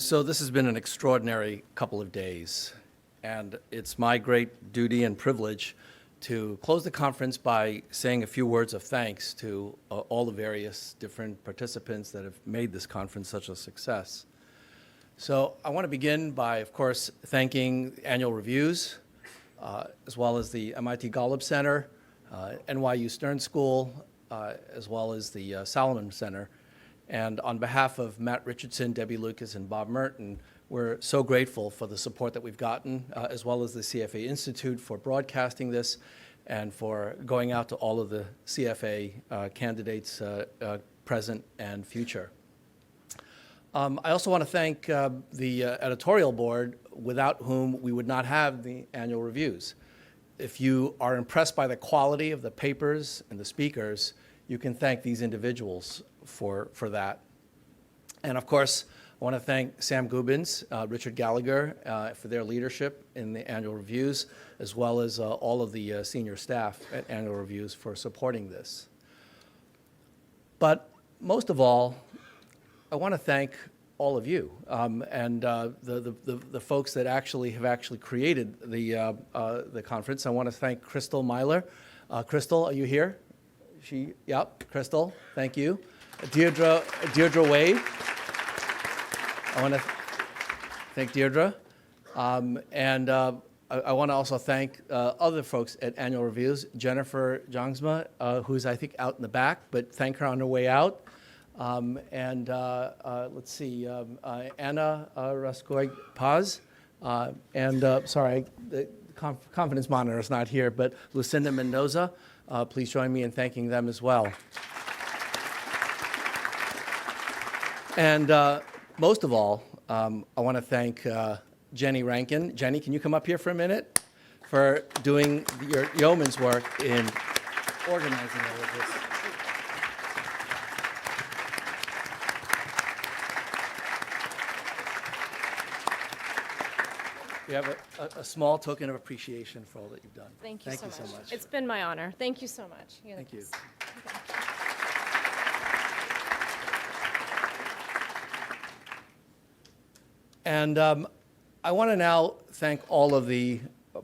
So this has been an extraordinary couple of days, and it's my great duty and privilege to close the conference by saying a few words of thanks to all the various different participants that have made this conference such a success. So I want to begin by, of course, thanking annual reviews, as well as the MIT Golub Center, NYU Stern School, as well as the Salomon Center. And on behalf of Matt Richardson, Debbie Lucas, and Bob Merton, we're so grateful for the support that we've gotten, as well as the CFA Institute for broadcasting this and for going out to all of the CFA candidates present and future. I also want to thank the editorial board, without whom we would not have the annual reviews. If you are impressed by the quality of the papers and the speakers, you can thank these individuals for that. And of course, I want to thank Sam Gubins, Richard Gallagher for their leadership in the annual reviews, as well as all of the senior staff at annual reviews for supporting this. But most of all, I want to thank all of you and the folks that have created the conference. I want to thank Crystal Myler. Crystal, are you here? Yep, Crystal, thank you. Deirdre Wade. I want to thank Deirdre. I want to also thank other folks at Annual Reviews, Jennifer Jongsma, who's, I think, out in the back, but thank her on her way out. Let's see, Anna Raskoy-Paz. Sorry, the confidence monitor is not here, but Lucinda Mendoza. Please join me in thanking them as well. And most of all, I want to thank Jenny Rankin. Jenny, can you come up here for a minute? For doing your yeoman's work in organizing all of this. We have a small token of appreciation for all that you've done. Thank you so much. It's been my honor. Thank you so much. Thank you. And I want to now thank all of the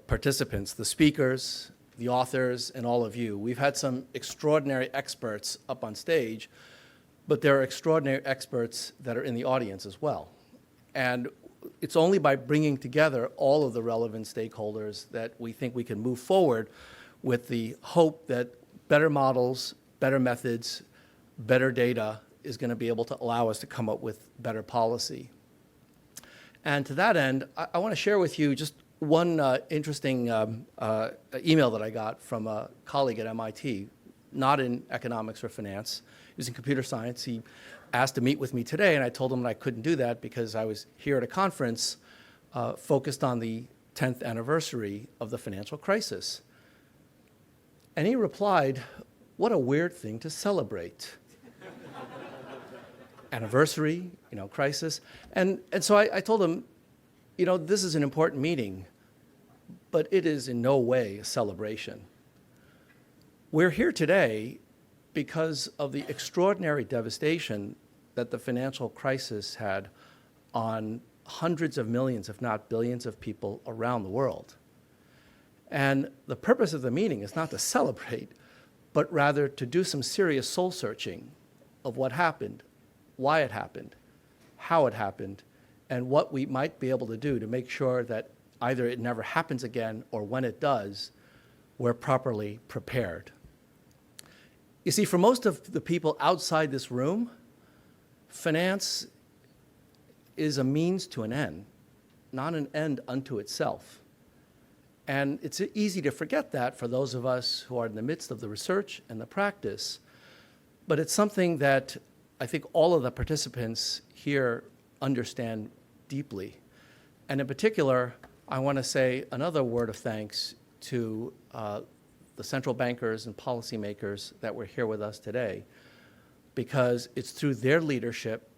participants, the speakers, the authors, and all of you. We've had some extraordinary experts up on stage, but there are extraordinary experts that are in the audience as well. And it's only by bringing together all of the relevant stakeholders that we think we can move forward with the hope that better models, better methods, better data is going to be able to allow us to come up with better policy. And to that end, I want to share with you just one interesting email that I got from a colleague at MIT, not in economics or finance. He was in computer science. He asked to meet with me today, and I told him that I couldn't do that because I was here at a conference focused on the 10th anniversary of the financial crisis. And he replied, "What a weird thing to celebrate." Anniversary, crisis. And so I told him, this is an important meeting, but it is in no way a celebration. We're here today because of the extraordinary devastation that the financial crisis had on hundreds of millions, if not billions, of people around the world. And the purpose of the meeting is not to celebrate, but rather to do some serious soul searching of what happened, why it happened, how it happened, and what we might be able to do to make sure that either it never happens again or when it does, we're properly prepared. You see, for most of the people outside this room, finance is a means to an end, not an end unto itself. And it's easy to forget that for those of us who are in the midst of the research and the practice, but it's something that I think all of the participants here understand deeply. And in particular, I want to say another word of thanks to the central bankers and policymakers that were here with us today, because it's through their leadership,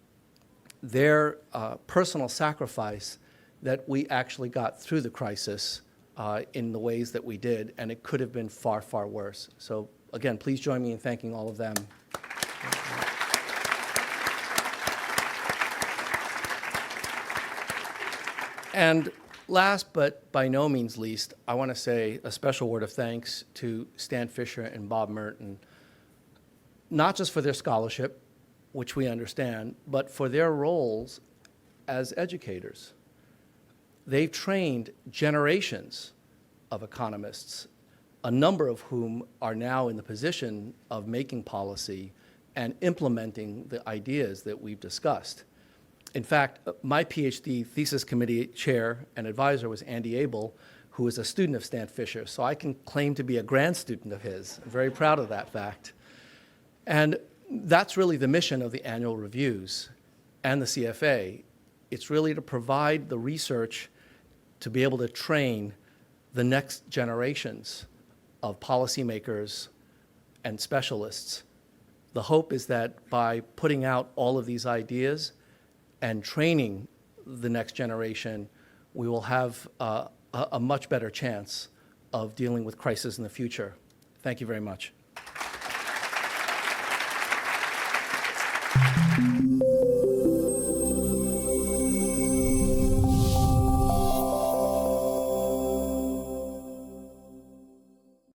their personal sacrifice, that we actually got through the crisis in the ways that we did, and it could have been far, far worse. So again, please join me in thanking all of them. And last but by no means least, I want to say a special word of thanks to Stan Fisher and Bob Merton, not just for their scholarship, which we understand, but for their roles as educators. They've trained generations of economists, a number of whom are now in the position of making policy and implementing the ideas that we've discussed. In fact, my PhD thesis committee chair and advisor was Andy Abel, who is a student of Stan Fisher, so I can claim to be a grand student of his. I'm very proud of that fact. And that's really the mission of the annual reviews and the CFA. It's really to provide the research to be able to train the next generations of policymakers and specialists. The hope is that by putting out all of these ideas and training the next generation, we will have a much better chance of dealing with crisis in the future. Thank you very much.